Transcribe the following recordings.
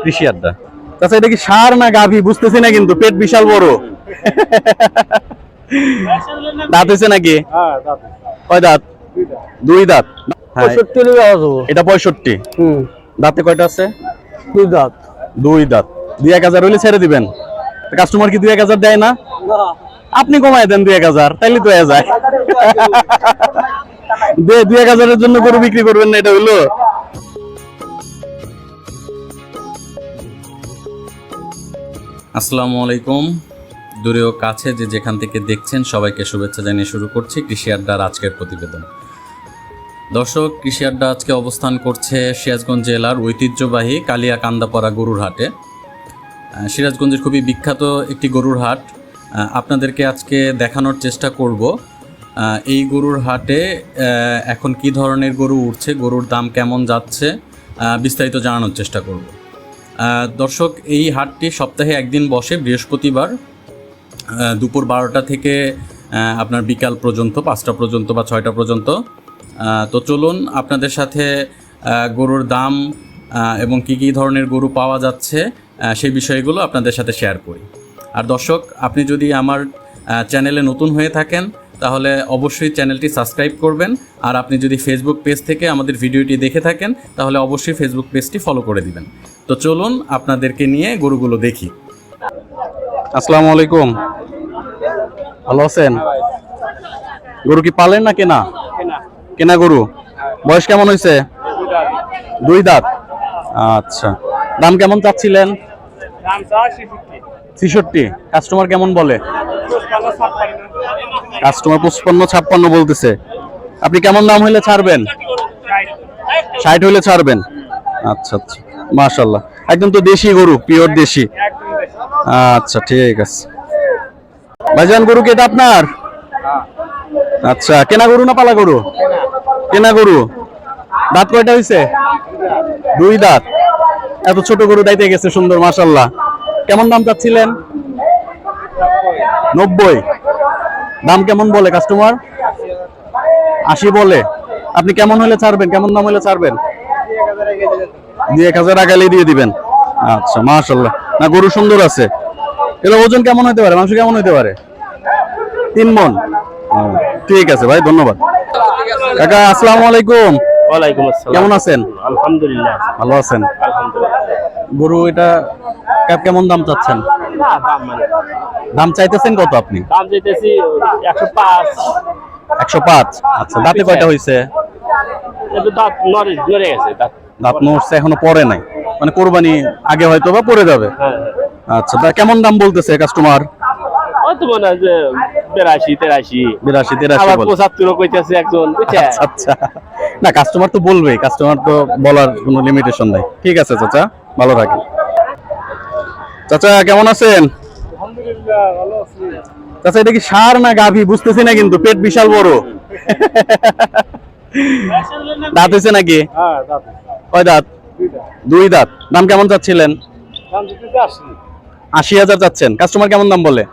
কৃষি আড্ডা। আচ্ছা, এটা কি সার না গাভী বুঝতেছি না, কিন্তু পেট বিশাল বড়। দাঁত হয়েছে নাকি? কয় দাঁত? দুই দাঁত। এটা 65। দাঁতে কয়টা আছে? দুই দাঁত। দুই দাঁত। 2-1000 হইলে ছেড়ে দিবেন। কাস্টমার কি 2-1000 দেয় না? আপনি কমায় দেন 2-1000, তাইলে তো হয়ে যায়। 2-1000 জন্য গরু বিক্রি করবেন না, এটা হইলো? আসসালামু আলাইকুম। দূরে ও কাছে যে যেখান থেকে দেখছেন সবাইকে শুভেচ্ছা জানিয়ে শুরু করছি কৃষি আড্ডার আজকের প্রতিবেদন। দর্শক, কৃষি আড্ডা আজকে অবস্থান করছে সিরাজগঞ্জ জেলার ঐতিহ্যবাহী কালিয়াকান্দাপাড়া গরুর হাটে। সিরাজগঞ্জের খুবই বিখ্যাত একটি গরুর হাট আপনাদেরকে আজকে দেখানোর চেষ্টা করব। এই গরুর হাটে এখন কি ধরনের গরু উঠছে, গরুর দাম কেমন যাচ্ছে, বিস্তারিত জানানোর চেষ্টা করব। দর্শক, এই হাটটি সপ্তাহে একদিন বসে, বৃহস্পতিবার দুপুর 12টা থেকে আপনার বিকাল পর্যন্ত, 5টা পর্যন্ত বা 6টা পর্যন্ত। তো চলুন আপনাদের সাথে গরুর দাম এবং কি কি ধরনের গরু পাওয়া যাচ্ছে সেই বিষয়গুলো আপনাদের সাথে শেয়ার করি। আর দর্শক, আপনি যদি আমার চ্যানেলে নতুন হয়ে থাকেন তাহলে অবশ্যই চ্যানেলটি সাবস্ক্রাইব করবেন। আর আপনি যদি ফেসবুক পেজ থেকে আমাদের ভিডিওটি দেখে থাকেন তাহলে অবশ্যই ফেসবুক পেজটি ফলো করে দিবেন। তো চলুন আপনাদেরকে নিয়ে গরুগুলো দেখি। আসসালামু আলাইকুম, ভালো আছেন? গরু কি পালেন না কেনা? কেনা গরু। বয়স কেমন হয়েছে? দুই দাঁত। আচ্ছা, দাম কেমন চাচ্ছিলেন? 66। কাস্টমার কেমন বলে? কাস্টমার 55-56 বলতেছে। আপনি কেমন দাম হইলে ছাড়বেন? 60 হইলে ছাড়বেন। আচ্ছা আচ্ছা, মাশাআল্লাহ, একদম তো দেশি গরু, পিওর দেশি। আচ্ছা, ঠিক আছে। ভাইজান, গরু কি এটা আপনার? আচ্ছা, কেনা গরু না পালা গরু? কেনা গরু। দাঁত কয়টা হইছে? দুই দাঁত। এত ছোট গরু দাইতে গেছে সুন্দর, মাশাআল্লাহ। কেমন দাম চাচ্ছিলেন? 90। দাম কেমন বলে কাস্টমার? 80 বলে। আপনি কেমন হলে ছাড়বেন? কেমন দাম হলে ছাড়বেন? 1000 আগালে দিয়ে দিবেন। আচ্ছা, মাশাআল্লাহ। না, গরু সুন্দর আছে। এর ওজন কেমন হতে পারে? মাংস কেমন হতে পারে? 3 মণ। ঠিক আছে ভাই, ধন্যবাদ। কাকা, আসসালামু আলাইকুম। ওয়ালাইকুম আসসালাম। কেমন আছেন? আলহামদুলিল্লাহ, ভালো আছেন? আলহামদুলিল্লাহ। গরু এটা কেমন দাম চাচ্ছেন? দাম চাইতেছেন কত আপনি? দাম চাইতেছি 105। 105। আচ্ছা, দাঁতে কয়টা হইছে? দাঁত নড়ে গেছে। দাঁত নড়ছে, এখনো পড়ে নাই, মানে কোরবানি আগে হয়তো বা পড়ে যাবে। আচ্ছা, তা কেমন দাম বলতেছে কাস্টমার? হয়তো মনে হয় যে 82-83 আবার 75 কইতেছে একজন, বুঝছেন? আচ্ছা, না, কাস্টমার তো বলবেই, কাস্টমার তো বলার কোনো লিমিটেশন নাই। ঠিক আছে চাচা, ভালো থাকেন। চাচা, কেমন আছেন? আলহামদুলিল্লাহ, ভালো আছি। চাচা, এটা কি সার না গাভী বুঝতেছি না, কিন্তু পেট বিশাল বড়। দাঁত হয়েছে নাকি? হ্যাঁ, দাঁত। কয় দাঁত? দুই দাঁত। দাম কেমন চাচ্ছিলেন? দাম দিতেছি 80,000 চাচ্ছেন। কাস্টমার কেমন দাম বলে?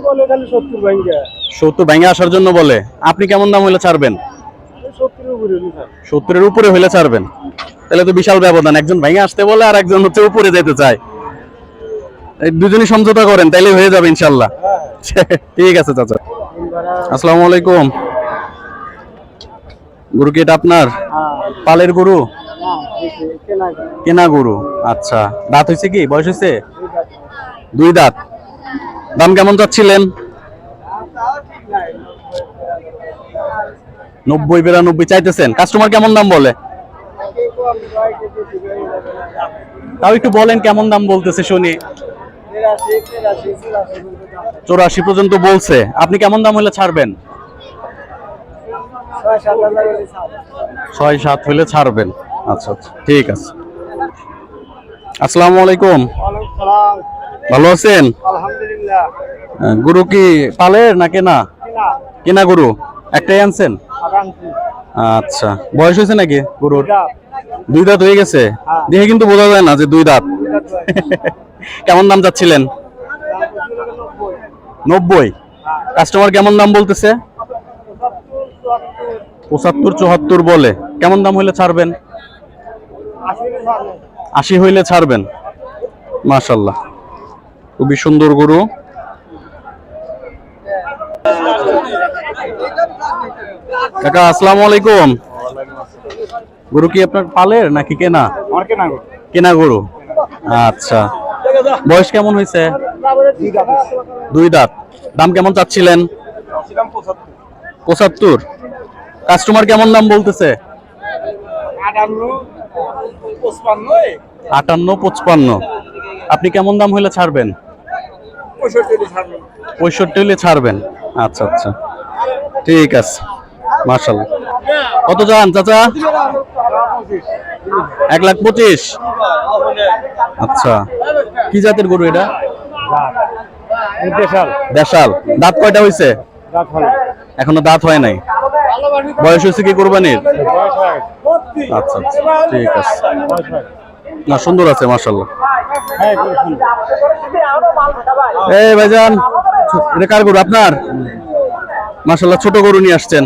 বলে খালি 70 ভাঙ্গা। 70 ভাঙে আসার জন্য বলে। আপনি কেমন দাম হলে ছাড়বেন? 70 এর উপরে। 70-এর উপরে হলে ছাড়বেন। তাহলে তো বিশাল ব্যবধান, একজন ভাঙে আসতে বলে আর একজন হচ্ছে উপরে যেতে চায়। দুজনই সমঝোতা করেন, তাইলে হয়ে যাবে ইনশাল্লাহ। ঠিক আছে চাচা। আসসালামু আলাইকুম। গরু কি এটা আপনার? পালের গরু? কেনা গরু। আচ্ছা, দাঁত হয়েছে কি? বয়স হয়েছে? দুই দাঁত। দাম কেমন চাচ্ছিলেন? 90-92 চাইতেছেন। কাস্টমার কেমন দাম বলে? তাও একটু বলেন কেমন দাম বলতেছে শুনি। 84 পর্যন্ত বলছে। আপনি কেমন দাম হলে ছাড়বেন? 6-7 হলে ছাড়বেন। আচ্ছা আচ্ছা, ঠিক আছে। আসসালামু আলাইকুম। ভালো আছেন? আলহামদুলিল্লাহ। গরু কি পালের না কেনা? কেনা গরু। একটাই আনছেন? আচ্ছা, বয়স হয়েছে নাকি গরুর? দুই দাঁত হয়ে গেছে। দেখে কিন্তু বোঝা যায় না যে দুই দাঁত। কেমন দাম চাচ্ছিলেন? 90। কাস্টমার কেমন দাম বলতেছে? 75-74 বলে, কেমন দাম হইলে ছাড়বেন? 80 হইলে ছাড়বেন। মাশাআল্লাহ, খুবই সুন্দর গরু। কাকা আসসালামু আলাইকুম। গরু কি আপনার পালের নাকি কেনা? আমার কেনা গো। কেনা গরু। আচ্ছা, বয়স কেমন হয়েছে? 2 দাঁত। দাম কেমন চাচ্ছিলেন? 75। কাস্টমার কেমন দাম বলতেছে? 58-55। আপনি কেমন দাম হইলে ছাড়বেন? 65 হইলে ছাড়বেন। আচ্ছা আচ্ছা, ঠিক আছে, মাশাআল্লাহ। কত যান চাচা? 1,25,000। আচ্ছা, কি জাতের গরু এটা? দেশাল। দাঁত কয়টা হইছে? এখনো দাঁত হয় নাই। বয়স হয়েছে কি কোরবানির? আচ্ছা আচ্ছা, ঠিক আছে। না, সুন্দর আছে মাশাআল্লাহ। এই ভাইজান, এটা কার গরু? আপনার? মাশাআল্লাহ, ছোট গরু নিয়ে আসছেন।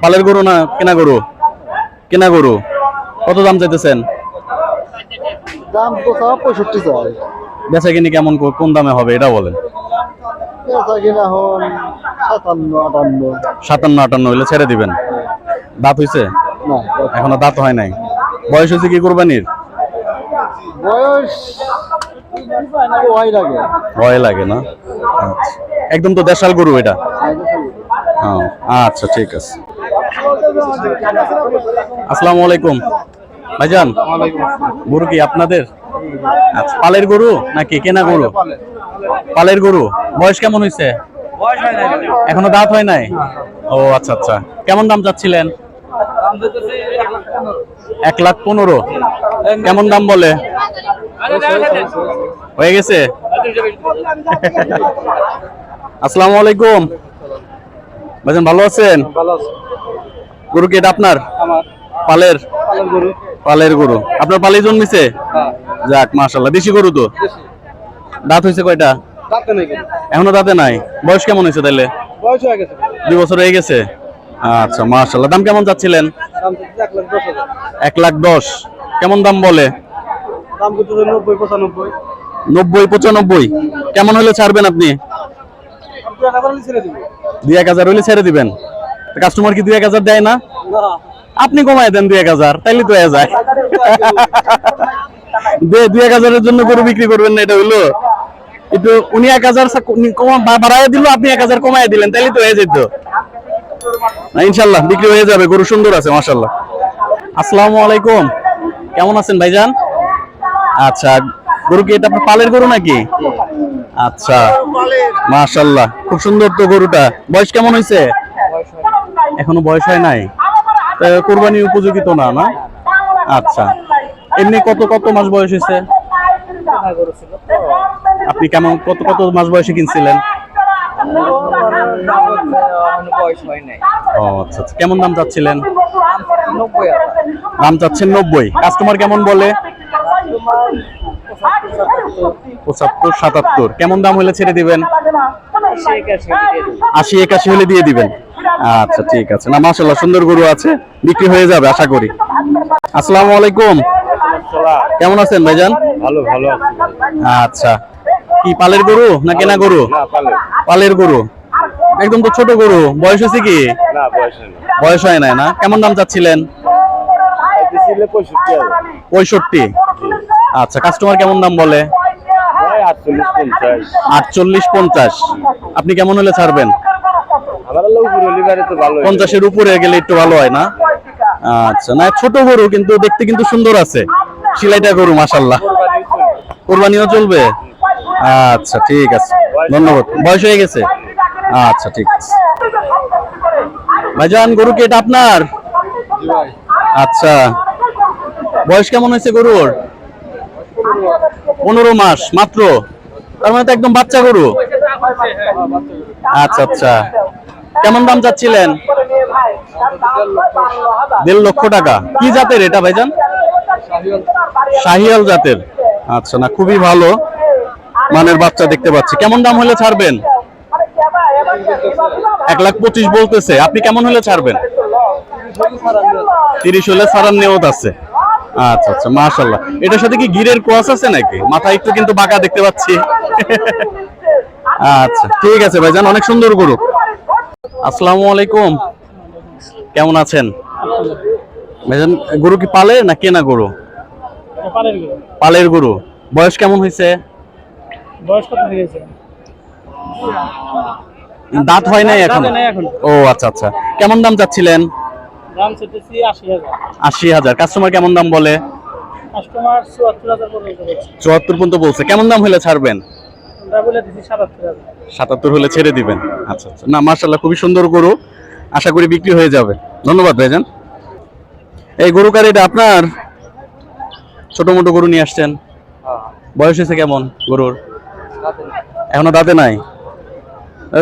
পালের গরু না কেনা গরু? কেনা গরু। কত দাম চাইতেছেন? দাম তো 65 চাই। বেচা কিনি কেমন, কোন দামে হবে এটা বলেন। বেচা কিনা হন 57-58 হইলে ছেড়ে দিবেন। দাঁত হইছে? না, এখনো দাঁত হয় নাই। বয়স হয়েছে কি কোরবানির? বয়স ভয় লাগে না? আচ্ছা, একদম তো দেশাল গরু এটা। আচ্ছা, ঠিক আছে। আসসালামু আলাইকুম ভাইজান। গরু কি আপনাদের? আচ্ছা, পালের গরু নাকি কেনা গরু? পালের গরু। বয়স কেমন হয়েছে? এখনো দাঁত হয় নাই। ও আচ্ছা আচ্ছা, কেমন দাম চাচ্ছিলেন? 1,15,000। কেমন দাম বলে? হয়ে গেছে। আসসালামু আলাইকুম ভাইজান, ভালো আছেন? গরু কি এটা আপনার? পালের? পালের গরু। আপনার পালে জন্মিছে? যাক মাশাআল্লাহ, দেশি গরু তো। দাঁত হয়েছে কয়টা? এখনো দাঁতে নাই। বয়স কেমন হয়েছে তাইলে? 2 বছর হয়ে গেছে। আচ্ছা মাশাআল্লাহ। দাম কেমন চাচ্ছিলেন? 1,10,000। কেমন দাম বলে? 90-95। কেমন হলে ছাড়বেন আপনি? 2-1,000 হইলে ছেড়ে দিবেন। কাস্টমার কি 2-1,000 দেয় না? আপনি কমায় দেন 2-1,000, তাইলে তো হয়ে যায়। 2-1,000 জন্য গরু বিক্রি করবেন না, এটা হইলো? কিন্তু উনি 1,000 বাড়ায় দিল, আপনি 1,000 কমায় দিলেন, তাইলে তো হয়ে যেত। ইনশাল্লাহ বিক্রি হয়ে যাবে। গরু সুন্দর আছে মাশাআল্লাহ। আসসালামু আলাইকুম, কেমন আছেন ভাইজান? আচ্ছা, গরু কি এটা আপনার পালের গরু নাকি? আচ্ছা মাশাআল্লাহ, খুব সুন্দর তো গরুটা। বয়স কেমন হয়েছে? এখনো বয়স হয় নাই। কোরবানি উপযোগী তো না, না? আচ্ছা, এমনি কত কত মাস বয়স হয়েছে? আপনি কেমন কত মাস বয়সে কিনছিলেন? ও আচ্ছা আচ্ছা, কেমন দাম চাচ্ছিলেন? দাম চাচ্ছেন 90। কাস্টমার কেমন বলে? 75-77। কেমন দাম হলে ছেড়ে দিবেন? 80-81 হলে দিয়ে দিবেন। আচ্ছা, ঠিক আছে। না মাশাআল্লাহ, সুন্দর গরু আছে, বিক্রি হয়ে যাবে আশা করি। আসসালামু আলাইকুম, কেমন আছেন ভাইজান? ভালো ভালো। আচ্ছা, কি পালের গরু না কেনা গরু? পালের গরু। একদম তো ছোট গরু। বয়স হয়েছে কি? বয়স হয় নাই না? কেমন দাম চাচ্ছিলেন? 65। আচ্ছা, কাস্টমার কেমন দাম বলে? 48-50। আপনি কেমন হলে ছাড়বেন? 50-এর উপরে গেলে একটু ভালো হয় না? আচ্ছা, না ছোট গরু কিন্তু দেখতে কিন্তু সুন্দর আছে, সিলাইটা গরু মাশাআল্লাহ। কোরবানিও চলবে। আচ্ছা, ঠিক আছে, ধন্যবাদ। বয়স হয়ে গেছে? আচ্ছা, ঠিক আছে। ভাইজান, গরু কি এটা আপনার? আচ্ছা, বয়স কেমন হয়েছে গরুর? 15 মাস মাত্র। তার মানে তো একদম বাচ্চা গরু। আচ্ছা আচ্ছা, কেমন দাম চাচ্ছিলেন? 1.5 লক্ষ টাকা। কি জাতের এটা ভাইজান? শাহিয়াল জাতের। আচ্ছা, না খুবই ভালো মানের বাচ্চা দেখতে পাচ্ছি। কেমন দাম হলে ছাড়বেন? 1,25,000 1,25,000 বলতেছে। আপনি কেমন হলে ছাড়বেন? 30 হলে ছাড়ার নিয়ত আছে। আচ্ছা আচ্ছা, মাশাআল্লাহ। এটার সাথে কি গিরের ক্রস আছে নাকি? মাথা একটু কিন্তু বাঁকা দেখতে পাচ্ছি। আচ্ছা ঠিক আছে ভাইজান, অনেক সুন্দর গরু। আসসালামু আলাইকুম, কেমন আছেন ভাইজান? গরু কি পালে না কেনা গরু? পালের গরু। বয়স কেমন হয়েছে? দাঁত হয় নাই এখন? ও আচ্ছা আচ্ছা। কেমন দাম চাচ্ছিলেন? 80,000। কাস্টমার কেমন দাম বলে? 74 পর্যন্ত বলছে। কেমন দাম হলে ছাড়বেন? 77 হলে ছেড়ে দিবেন। আচ্ছা আচ্ছা, না মাশাআল্লাহ, খুবই সুন্দর গরু, আশা করি বিক্রি হয়ে যাবে। ধন্যবাদ ভাইজান। এই গরু কার এটা আপনার? ছোট মোটো গরু নিয়ে আসছেন। বয়স হয়েছে কেমন গরুর? এখনো দাঁতে নাই।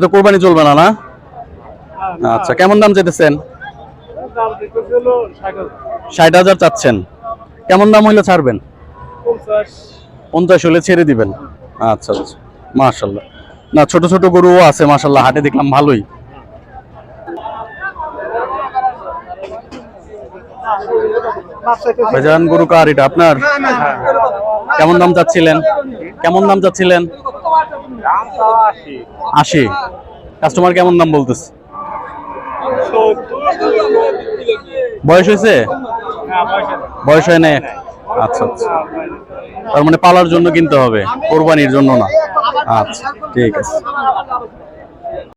তো কোরবানি চলবে না না? আচ্ছা, কেমন দাম চাইতেছেন? 60,000 চাচ্ছেন। কেমন দাম হইলে ছাড়বেন? 50 হলে ছেড়ে দিবেন। আচ্ছা আচ্ছা, মাশাআল্লাহ। না ছোট ছোট গরুও আছে মাশাআল্লাহ, হাটে দেখলাম ভালোই। ভাইজান গরু কার এটা আপনার? কেমন দাম চাচ্ছিলেন? কেমন দাম চাচ্ছিলেন? 80। কাস্টমার কেমন দাম বলতেছে? বয়স হয়েছে? বয়স হয় না। আচ্ছা আচ্ছা, তার মানে পালার জন্য কিনতে হবে, কোরবানির জন্য না। আচ্ছা ঠিক আছে।